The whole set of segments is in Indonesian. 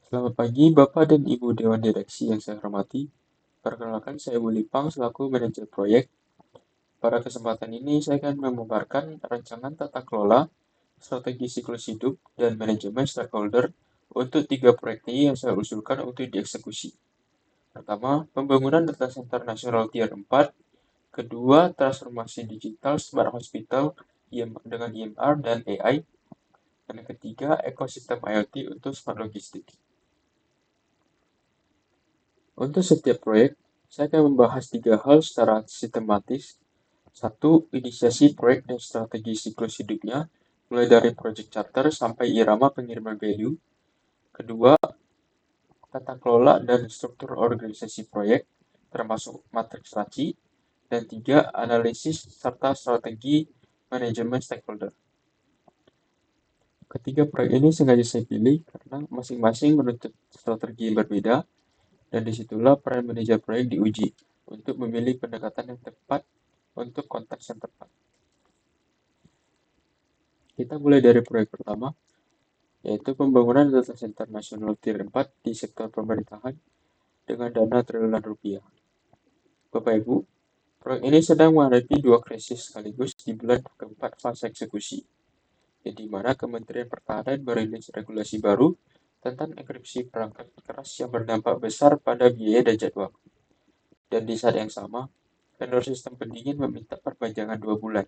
Selamat pagi, Bapak dan Ibu Dewan Direksi yang saya hormati. Perkenalkan, saya Bu Lipang selaku manajer proyek. Pada kesempatan ini, saya akan memaparkan rancangan tata kelola, strategi siklus hidup, dan manajemen stakeholder untuk 3 proyek ini yang saya usulkan untuk dieksekusi. Pertama, pembangunan data center nasional tier 4. Kedua, transformasi digital smart hospital dengan IMR dan AI. Dan yang ketiga, ekosistem IoT untuk smart logistik. Untuk setiap proyek, saya akan membahas 3 hal secara sistematis. 1. Inisiasi proyek dan strategi siklus hidupnya, mulai dari project charter sampai irama pengiriman value. Kedua, tata kelola dan struktur organisasi proyek, termasuk matriks RACI. Dan 3. Analisis serta strategi manajemen stakeholder. Ketiga proyek ini sengaja saya pilih karena masing-masing menuntut strategi yang berbeda, dan disitulah peran manajer proyek diuji untuk memilih pendekatan yang tepat untuk konteks yang tepat. Kita mulai dari proyek pertama, yaitu pembangunan data center nasional tier 4 di sektor pemerintahan dengan dana triliunan rupiah. Bapak Ibu, proyek ini sedang menghadapi 2 krisis sekaligus di bulan keempat fase eksekusi, di mana Kementerian Pertahanan merilis regulasi baru tentang enkripsi perangkat keras yang berdampak besar pada biaya dan jadwal. Dan di saat yang sama, vendor sistem pendingin meminta perpanjangan 2 bulan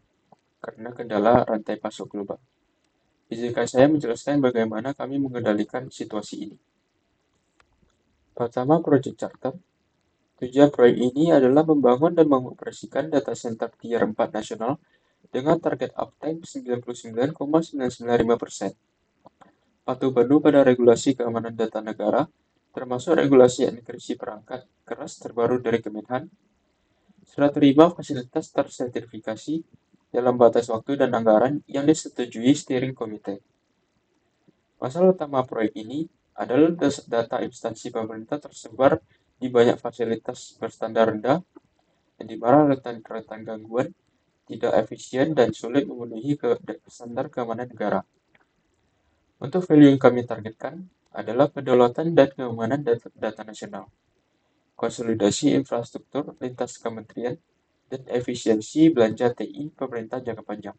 karena kendala rantai pasok global. Izinkan saya menjelaskan bagaimana kami mengendalikan situasi ini. Pertama, Project Charter. Tujuan proyek ini adalah membangun dan mengoperasikan data center tier 4 nasional dengan target uptime 99,995%. Patuh penuh pada regulasi keamanan data negara, termasuk regulasi enkripsi perangkat keras terbaru dari Kemenhan. Serah terima fasilitas tersertifikasi dalam batas waktu dan anggaran yang disetujui steering committee. Masalah utama proyek ini adalah data instansi pemerintah tersebar di banyak fasilitas berstandar rendah, yang dimana rentan gangguan, tidak efisien, dan sulit memenuhi standar keamanan negara. Untuk value yang kami targetkan adalah kedaulatan dan keamanan data nasional, konsolidasi infrastruktur lintas kementerian, dan efisiensi belanja TI pemerintah jangka panjang.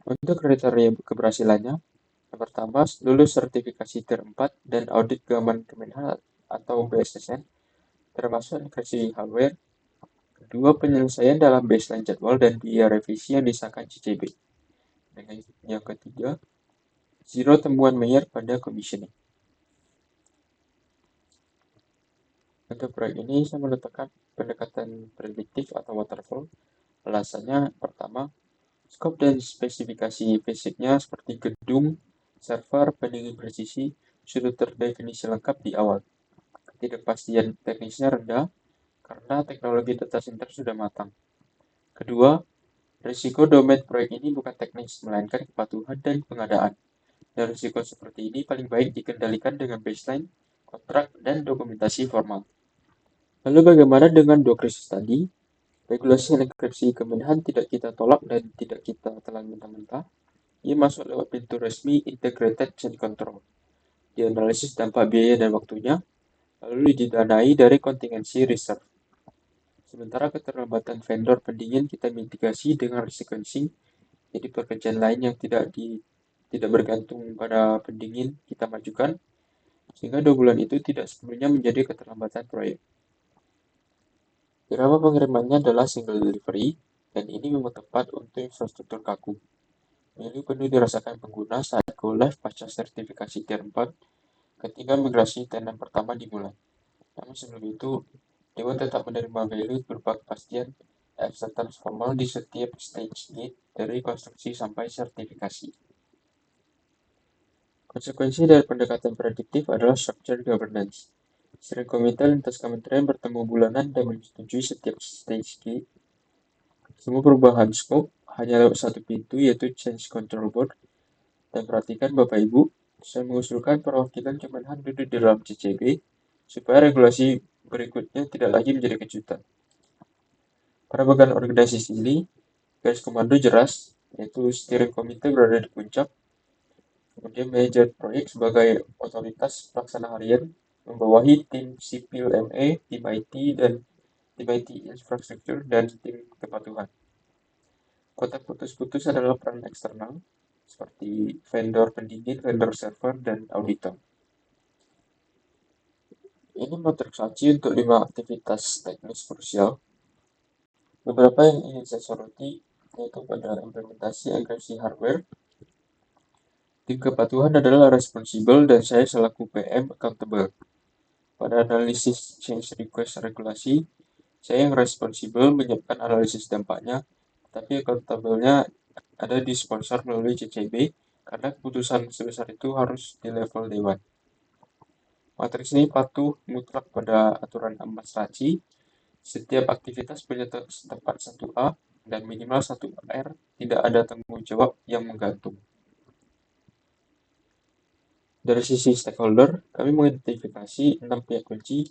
Untuk kriteria keberhasilannya, yang pertama, lulus sertifikasi tier 4 dan audit keamanan Kemenhan atau BSSN, termasuk enkripsi hardware. Kedua, penyelesaian dalam baseline jadwal dan biaya revisi yang disahkan CCB. Dan yang ketiga, zero temuan mayor pada commissioning. Untuk proyek ini, saya meletakkan pendekatan prediktif atau waterfall. Alasannya, pertama, skop dan spesifikasi fisiknya seperti gedung, server, pendingin presisi sudah terdefinisi lengkap di awal. Ketidakpastian teknisnya rendah karena teknologi data center sudah matang. Kedua, risiko domain proyek ini bukan teknis, melainkan kepatuhan dan pengadaan. Dan risiko seperti ini paling baik dikendalikan dengan baseline, kontrak, dan dokumentasi formal. Lalu bagaimana dengan dua krisis tadi? Regulasi enkripsi Kemenhan tidak kita tolak dan tidak kita telan mentah-mentah. Ia masuk lewat pintu resmi Integrated Chain Control. Dianalisis dampak biaya dan waktunya, lalu didanai dari kontingensi reserve. Sementara keterlambatan vendor pendingin kita mitigasi dengan resequencing, jadi pekerjaan lain yang tidak bergantung pada pendingin kita majukan, sehingga 2 bulan itu tidak sepenuhnya menjadi keterlambatan proyek. Irama pengirimannya adalah single delivery, dan ini memang tepat untuk infrastruktur kaku. Ini penuh dirasakan pengguna saat go live pasca sertifikasi tier 4 ketika migrasi tenan pertama dimulai. Namun sebelum itu, Dewan tetap menerima value berupa kepastian acceptance formal di setiap stage gate dari konstruksi sampai sertifikasi. Konsekuensi dari pendekatan prediktif adalah structure governance. Steering komite lintas kementerian bertemu bulanan dan menyetujui setiap stage gate. Semua perubahan scope hanya lewat satu pintu, yaitu Change Control Board. Dan perhatikan Bapak Ibu, saya mengusulkan perwakilan Kemenhan duduk di dalam CCB supaya regulasi berikutnya tidak lagi menjadi kejutan. Pada bagian organisasi ini, garis komando jelas, yaitu steering komite berada di puncak. Kemudian manajer proyek sebagai otoritas pelaksana harian membawahi tim sipil ME, tim IT, dan tim IT infrastruktur, dan tim kepatuhan. Kotak putus-putus adalah peran eksternal, seperti vendor pendingin, vendor server, dan auditor. Ini matriks saji untuk 5 aktivitas teknis krusial. Beberapa yang ingin saya soroti yaitu pada implementasi enkripsi hardware. Tim kepatuhan adalah responsible dan saya selaku PM accountable. Pada analisis change request regulasi, saya yang responsible menyiapkan analisis dampaknya, tapi accountable-nya ada di sponsor melalui CCB, karena keputusan sebesar itu harus di level dewan. Matriks ini patuh mutlak pada aturan Ahmad Raci. Setiap aktivitas punya tempat 1A dan minimal 1R, tidak ada tanggung jawab yang menggantung. Dari sisi stakeholder, kami mengidentifikasi 6 pihak kunci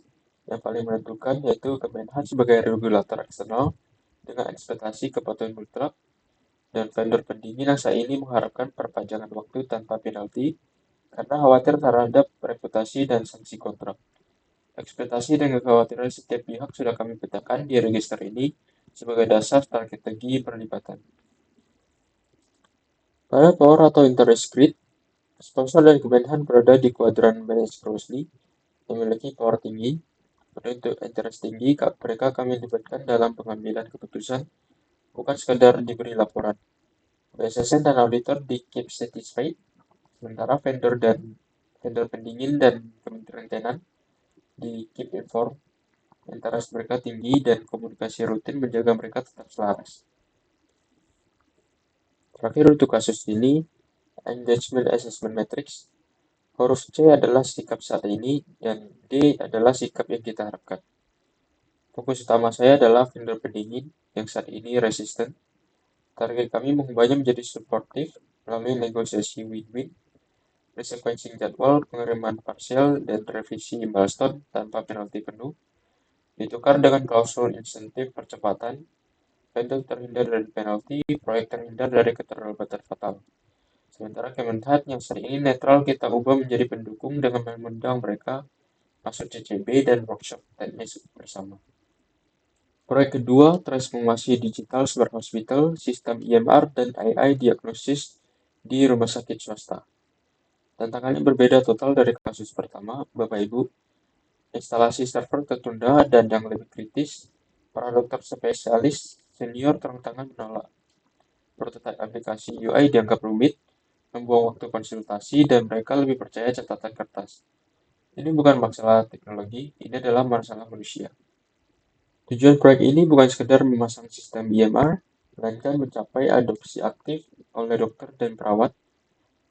yang paling menentukan, yaitu Kemenhan sebagai regulator eksternal dengan ekspektasi kepatuhan mutlak, dan vendor pendingin yang saat ini mengharapkan perpanjangan waktu tanpa penalti karena khawatir terhadap reputasi dan sanksi kontrak. Ekspektasi dan kekhawatiran setiap pihak sudah kami petakan di register ini sebagai dasar strategi perlibatan. Pada power atau interest grid, sponsor dan Kemenhan berada di kuadran manage closely, memiliki power tinggi. Untuk interest tinggi, mereka kami libatkan dalam pengambilan keputusan, bukan sekadar diberi laporan. BSSN dan auditor di keep satisfied, sementara vendor pendingin dan Kementerian Tenan di keep informed. Interest mereka tinggi dan komunikasi rutin menjaga mereka tetap selaras. Terakhir untuk kasus ini, engagement assessment matrix, huruf C adalah sikap saat ini dan D adalah sikap yang kita harapkan. Fokus utama saya adalah vendor pendingin yang saat ini resisten. Target kami mengubahnya menjadi supportive melalui negosiasi win-win, resequencing jadwal, pengiriman parsial, dan revisi milestone tanpa penalti penuh, ditukar dengan klausul insentif percepatan. Vendor terhindar dari penalti, proyek terhindar dari keterlambatan fatal. Sementara Kemenhan yang saat ini netral kita ubah menjadi pendukung dengan mengundang mereka masuk CCB dan workshop teknis bersama. Proyek kedua, transformasi digital smart hospital, sistem EMR, dan AI diagnosis di rumah sakit swasta. Tantangannya berbeda total dari kasus pertama, Bapak Ibu. Instalasi server tertunda dan yang lebih kritis, para dokter spesialis senior terang-terangan menolak. Prototipe aplikasi UI dianggap rumit, membuang waktu konsultasi, dan mereka lebih percaya catatan kertas. Ini bukan masalah teknologi, ini adalah masalah manusia. Tujuan proyek ini bukan sekedar memasang sistem EMR, melainkan mencapai adopsi aktif oleh dokter dan perawat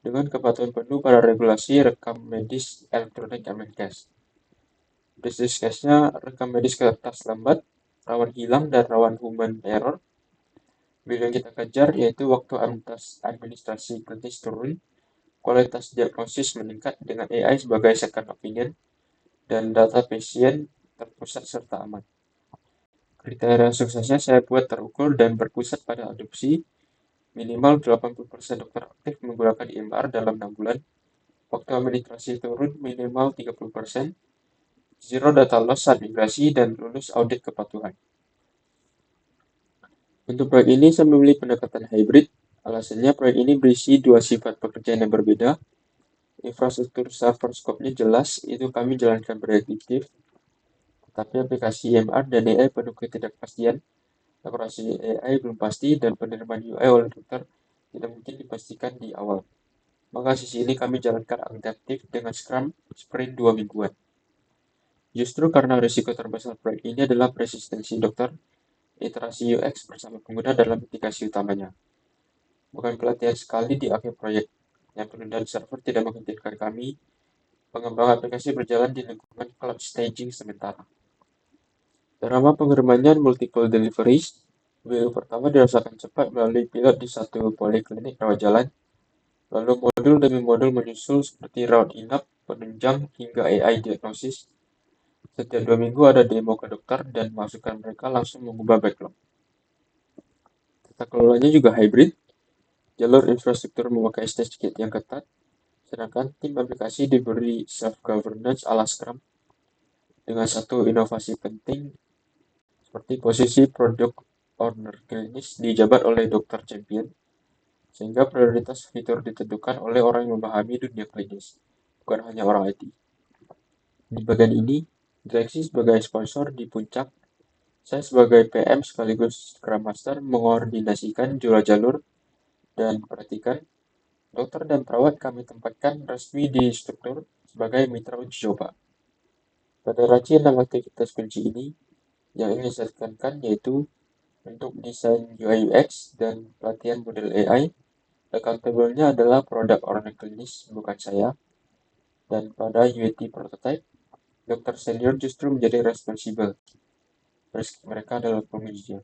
dengan kepatuhan penuh pada regulasi rekam medis elektronik Kemenkes. Business case-nya rekam medis kertas lambat, rawan hilang, dan rawan human error. Bila yang kita kejar yaitu waktu administrasi klinis turun, kualitas diagnosis meningkat dengan AI sebagai second opinion, dan data pasien terpusat serta aman. Kriteria suksesnya saya buat terukur dan berpusat pada adopsi. Minimal 80% dokter aktif menggunakan EMR dalam 6 bulan. Waktu administrasi turun minimal 30%. Zero data loss saat migrasi dan lulus audit kepatuhan. Untuk proyek ini saya memilih pendekatan hybrid. Alasannya proyek ini berisi 2 sifat pekerjaan yang berbeda. Infrastruktur server scope-nya jelas, itu kami jalankan prediktif. Tapi aplikasi EMR dan AI penuh ketidakpastian. Operasi AI belum pasti dan penerimaan UI oleh dokter tidak mungkin dipastikan di awal. Maka sisi ini kami jalankan adaptif dengan Scrum sprint 2 mingguan. Justru karena risiko terbesar proyek ini adalah persistensi dokter, iterasi UX bersama pengguna dalam mitigasi utamanya. Bukan pelatihan sekali di akhir proyek. Yang penundaan server tidak menghentikan kami. Pengembangan aplikasi berjalan di lingkungan cloud staging sementara. Drama pengirimannya multiple deliveries. Minggu pertama dirasakan cepat melalui pilot di satu poliklinik rawat jalan. Lalu modul demi modul menyusul seperti rawat inap, penunjang, hingga AI diagnosis. Setiap 2 minggu ada demo ke dokter dan masukan mereka langsung mengubah backlog. Tata kelolanya juga hybrid. Jalur infrastruktur memakai stage gate yang ketat. sedangkan tim aplikasi diberi self-governance ala Scrum dengan satu inovasi penting seperti posisi product owner klinis dijabat oleh dokter champion, sehingga prioritas fitur ditentukan oleh orang yang memahami dunia klinis, bukan hanya orang IT. Di bagian ini, direksi sebagai sponsor di puncak, saya sebagai PM sekaligus Scrum Master mengoordinasikan jalur dan perhatikan dokter dan perawat kami tempatkan resmi di struktur sebagai mitra uji coba. Pada ranci 6 aktivitas kunci ini, yang ingin saya tekankan yaitu untuk desain UI UX dan pelatihan model AI, accountable-nya adalah produk orang klinis, bukan saya. Dan pada UAT prototype, dokter senior justru menjadi responsibel. Mereka adalah pengujinya.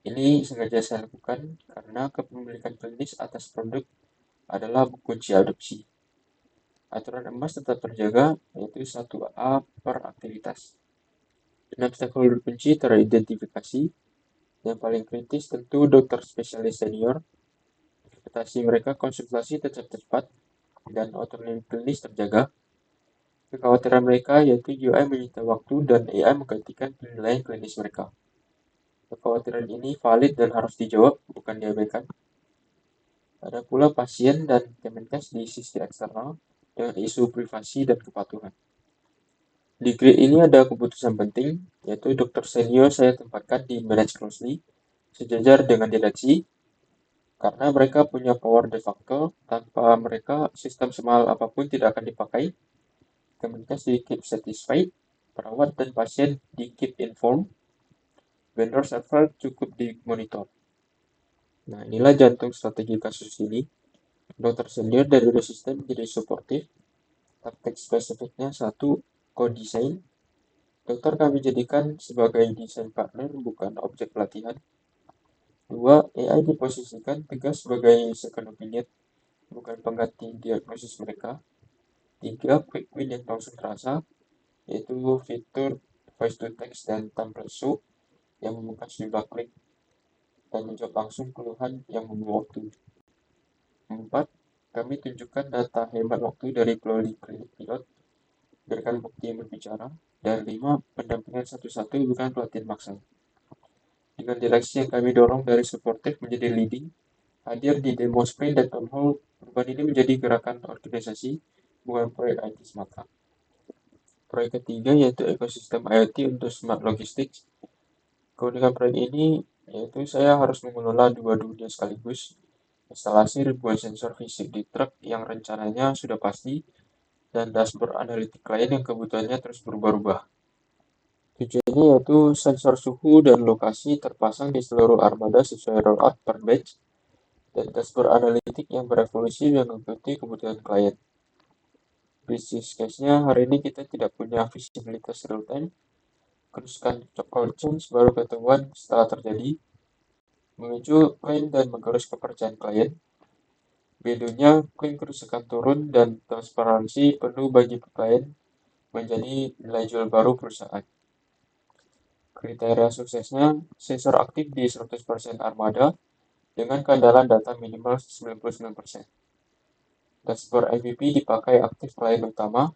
Ini sengaja saya lakukan karena kepemilikan klinis atas produk adalah kunci adopsi. Aturan emas tetap terjaga, yaitu 1A per aktivitas. 6 stakeholder kunci teridentifikasi. Yang paling kritis tentu dokter spesialis senior. Ekspektasi mereka konsultasi tetap cepat dan otonomi klinis terjaga. Kekhawatiran mereka yaitu UI menyita waktu dan AI menggantikan penilaian klinis mereka. Kekhawatiran ini valid dan harus dijawab, bukan diabaikan. Ada pula pasien dan Kemenkes di sisi eksternal dengan isu privasi dan kepatuhan. Di grid ini ada keputusan penting, yaitu dokter senior saya tempatkan di manage closely, sejajar dengan direksi, karena mereka punya power de facto. Tanpa mereka, sistem semahal apapun tidak akan dipakai. Kemenkes di keep satisfied, perawat dan pasien di keep informed, vendor server cukup dimonitor. Nah, inilah jantung strategi kasus ini. Dokter senior dari sistem menjadi suportif. Taktik spesifiknya 1. Co-design. Dokter kami jadikan sebagai desain partner, bukan objek pelatihan. 2. AI diposisikan tegas sebagai second opinion, bukan pengganti diagnosis mereka. 3. Quick win yang langsung terasa, yaitu fitur voice to text dan template show yang membuka jumlah klik dan menjawab langsung keluhan yang membuang waktu. 4. Kami tunjukkan data hemat waktu dari klinik pilot, berikan bukti yang berbicara. Dan 5. Pendampingan satu-satu bukan pelatihan maksal. Dengan direksi yang kami dorong dari supportive menjadi leading, hadir di demo sprint dan town hall, perubahan ini menjadi gerakan organisasi, bukan proyek IT semata. Proyek ketiga yaitu ekosistem IoT untuk smart logistics. Keunikan proyek ini yaitu saya harus mengelola dua dunia sekaligus, instalasi ribuan sensor fisik di truk yang rencananya sudah pasti, dan dashboard analitik lain yang kebutuhannya terus berubah-ubah. Tujuannya yaitu sensor suhu dan lokasi terpasang di seluruh armada sesuai rollout per batch, dan dashboard analitik yang berevolusi mengikuti kebutuhan klien. Business case-nya hari ini kita tidak punya visibilitas real time, kerusakan call change baru ketahuan setelah terjadi, memicu klaim dan menggerus kepercayaan klien. Bedanya, klaim kerusakan turun dan transparansi penuh bagi klien menjadi nilai jual baru perusahaan. Kriteria suksesnya, sensor aktif di 100% armada dengan keandalan data minimal 99%. Dashboard MVP dipakai aktif klien utama,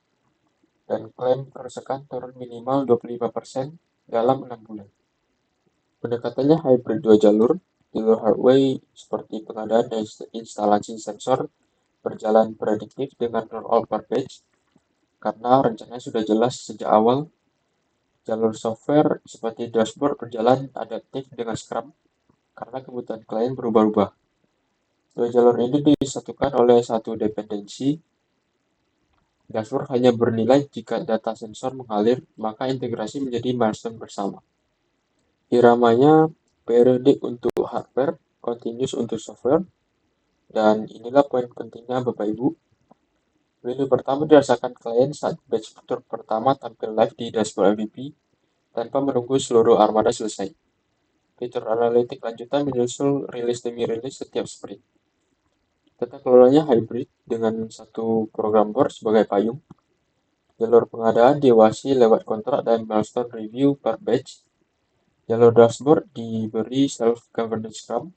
dan klaim kerusakan turun minimal 25% dalam 6 bulan. Pendekatannya hybrid 2 jalur hardware seperti pengadaan dan instalasi sensor berjalan prediktif dengan rollout per batch, karena rencananya sudah jelas sejak awal. Jalur software seperti dashboard berjalan adaptif dengan Scrum, karena kebutuhan klien berubah-ubah. Dua jalur ini disatukan oleh satu dependensi. Dashboard hanya bernilai jika data sensor mengalir, maka integrasi menjadi milestone bersama. Iramanya periodik untuk hardware, continuous untuk software, dan inilah poin pentingnya Bapak Ibu. Value pertama dirasakan klien saat batch fitur pertama tampil live di dashboard MVP tanpa menunggu seluruh armada selesai. Fitur analitik lanjutan menyusul rilis demi rilis setiap sprint. Tata kelolanya hybrid dengan satu program board sebagai payung. Jalur pengadaan diawasi lewat kontrak dan milestone review per batch. Jalur dashboard diberi self-governance Scrum.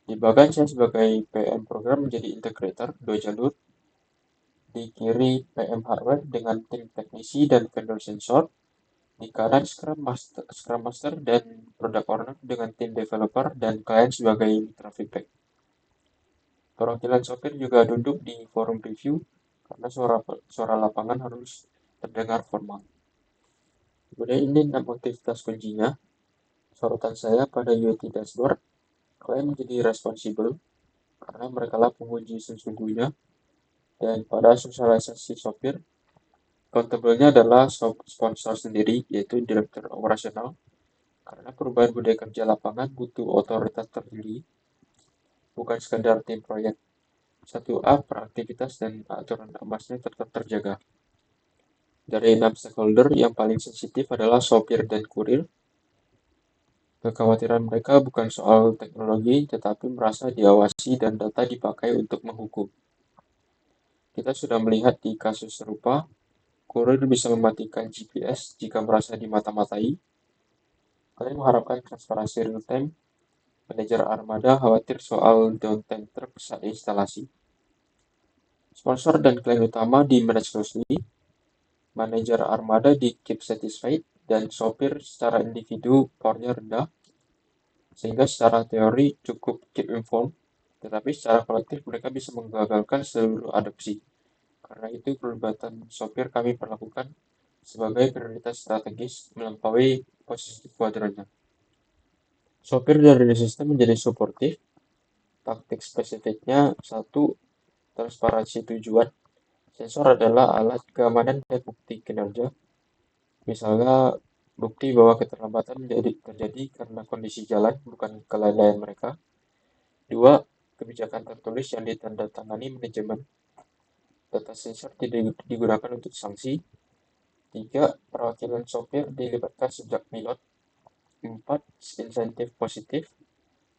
Di bagian saya sebagai PM program menjadi integrator 2 jalur, Di kiri PM hardware dengan tim teknisi dan vendor sensor. Di kanan Scrum Master dan Product Owner dengan tim developer dan klien sebagai mitra feedback. Perwakilan sopir juga duduk di forum review karena suara lapangan harus terdengar formal. Kemudian ini 6 aktivitas kuncinya. Sorotan saya pada UAT dashboard, klien menjadi responsibel karena mereka lah penguji sesungguhnya, dan pada sosialisasi sopir, accountable-nya adalah sponsor sendiri, yaitu direktur operasional, karena perubahan budaya kerja lapangan butuh otoritas tertinggi, bukan sekadar tim proyek. 1A, peraktivitas dan aturan emasnya tetap terjaga. Dari 6 stakeholder, yang paling sensitif adalah sopir dan kurir. Kekhawatiran mereka bukan soal teknologi, tetapi merasa diawasi dan data dipakai untuk menghukum. Kita sudah melihat di kasus serupa, kurir bisa mematikan GPS jika merasa dimata-matai. Kalian mengharapkan transparansi real-time. Manajer armada khawatir soal downtime truk saat instalasi. Sponsor dan klien utama di manage closely. Manajer armada di keep satisfied dan sopir secara individu powernya rendah. Sehingga secara teori cukup keep informed, tetapi secara kolektif mereka bisa menggagalkan seluruh adopsi. Karena itu pelibatan sopir kami perlakukan sebagai prioritas strategis melampaui posisi kuadrannya. Sopir dari sistem menjadi suportif. Taktik spesifiknya 1. Transparansi tujuan. Sensor adalah alat keamanan dan bukti kinerja. Misalnya, bukti bahwa keterlambatan terjadi karena kondisi jalan, bukan kelalaian mereka. 2. Kebijakan tertulis yang ditandatangani manajemen. Data sensor tidak digunakan untuk sanksi. 3. Perwakilan sopir dilibatkan sejak pilot. 4. Insentif positif,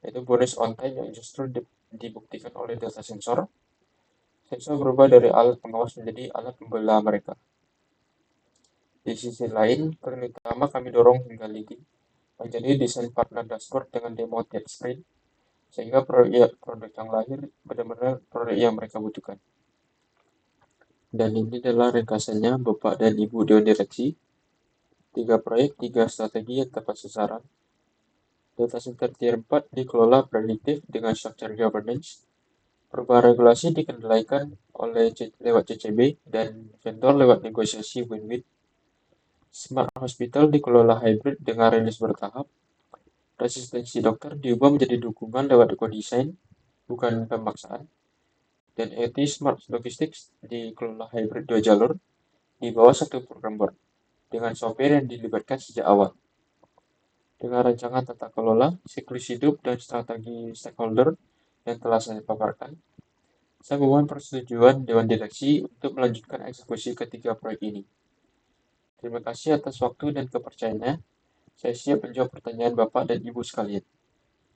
yaitu bonus on time yang justru dibuktikan oleh data sensor. Sensor berubah dari alat pengawas menjadi alat pembela mereka. Di sisi lain, klien utama kami dorong hingga leading, menjadi desain partner dashboard dengan demo tiap sprint, sehingga produk yang lahir benar-benar produk yang mereka butuhkan. Dan ini adalah ringkasannya Bapak dan Ibu Dewan Direksi. 3 proyek, 3 strategi yang tepat sasaran. Data center tier 4 dikelola prediktif dengan structure governance. Perubahan regulasi dikendalikan lewat CCB dan vendor lewat negosiasi win-win. Smart Hospital dikelola hybrid dengan rilis bertahap. Resistensi dokter diubah menjadi dukungan lewat ekodesign, bukan pemaksaan. Dan IT Smart Logistics dikelola hybrid 2 jalur di bawah satu program board, dengan sopir yang dilibatkan sejak awal. Dengan rancangan tata kelola, siklus hidup, dan strategi stakeholder yang telah saya paparkan, saya memohon persetujuan Dewan Direksi untuk melanjutkan eksekusi ketiga proyek ini. Terima kasih atas waktu dan kepercayaannya. Saya siap menjawab pertanyaan Bapak dan Ibu sekalian.